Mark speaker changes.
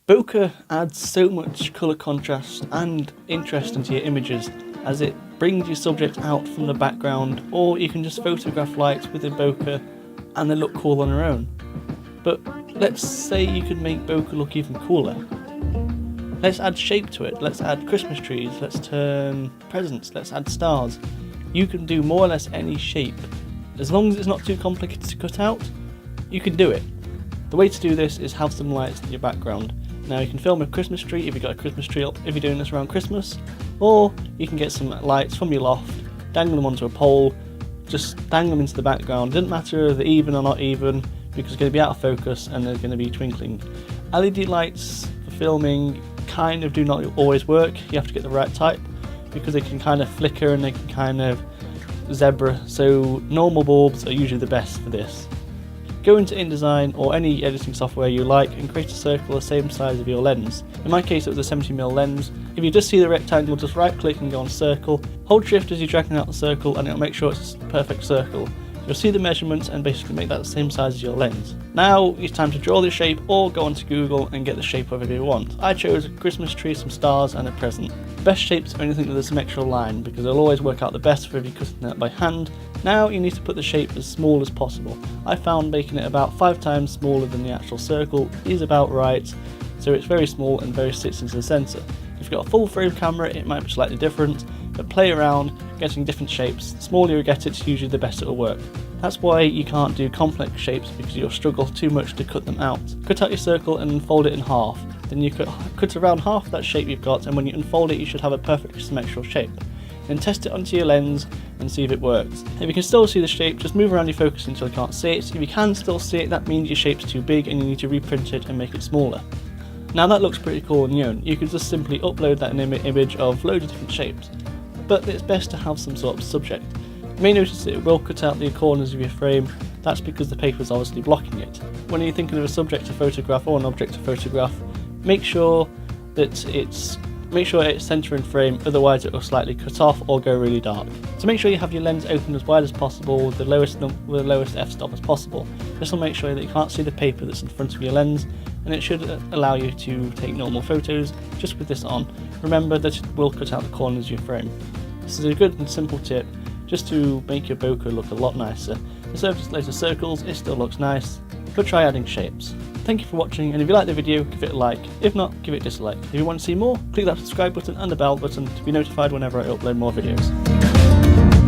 Speaker 1: Bokeh adds so much colour contrast and interest into your images as it brings your subject out from the background, or you can just photograph lights with a bokeh and they look cool on their own. But let's say you could make bokeh look even cooler. Let's add shape to it, let's add Christmas trees, let's turn presents, let's add stars. You can do more or less any shape. As long as it's not too complicated to cut out, you can do it. The way to do this is have some lights in your background. Now you can film a Christmas tree if you've got a Christmas tree up, if you're doing this around Christmas, or you can get some lights from your loft, dangle them onto a pole, just dangle them into the background. It doesn't matter if they're even or not even, because they're going to be out of focus and they're going to be twinkling. LED lights for filming kind of do not always work. You have to get the right type because they can kind of flicker and they can kind of zebra, so normal bulbs are usually the best for this. Go into InDesign or any editing software you like and create a circle the same size of your lens. In my case it was a 70mm lens. If you just see the rectangle, just right click and go on circle. Hold shift as you're dragging out the circle and it'll make sure it's a perfect circle. You'll see the measurements and basically make that the same size as your lens. Now it's time to draw the shape or go onto Google and get the shape whatever you want. I chose a Christmas tree, some stars and a present. The best shapes are anything with a symmetrical line because they'll always work out the best for if you're cutting that by hand. Now you need to put the shape as small as possible. I found making it about 5 times smaller than the actual circle is about right, so it's very small and very sits into the centre. If you've got a full frame camera it might be slightly different, but play around getting different shapes. The smaller you get it, usually the better it'll work. That's why you can't do complex shapes because you'll struggle too much to cut them out. Cut out your circle and fold it in half. Then you cut around half of that shape you've got, and when you unfold it you should have a perfectly symmetrical shape. Then test it onto your lens and see if it works. If you can still see the shape, just move around your focus until you can't see it. If you can still see it, that means your shape's too big and you need to reprint it and make it smaller. Now that looks pretty cool on your own. You could just simply upload that image of loads of different shapes. But it's best to have some sort of subject. You may notice that it will cut out the corners of your frame. That's because the paper is obviously blocking it. When you're thinking of a subject to photograph or an object to photograph, make sure it's centre in frame, otherwise it will slightly cut off or go really dark. So make sure you have your lens open as wide as possible with the lowest f-stop as possible. This will make sure that you can't see the paper that's in front of your lens, and it should allow you to take normal photos just with this on. Remember that it will cut out the corners of your frame. This is a good and simple tip just to make your bokeh look a lot nicer. Instead of just loads of circles, it still looks nice, but try adding shapes. Thank you for watching, and if you like the video, give it a like. If not, give it a dislike. If you want to see more, click that subscribe button and the bell button to be notified whenever I upload more videos.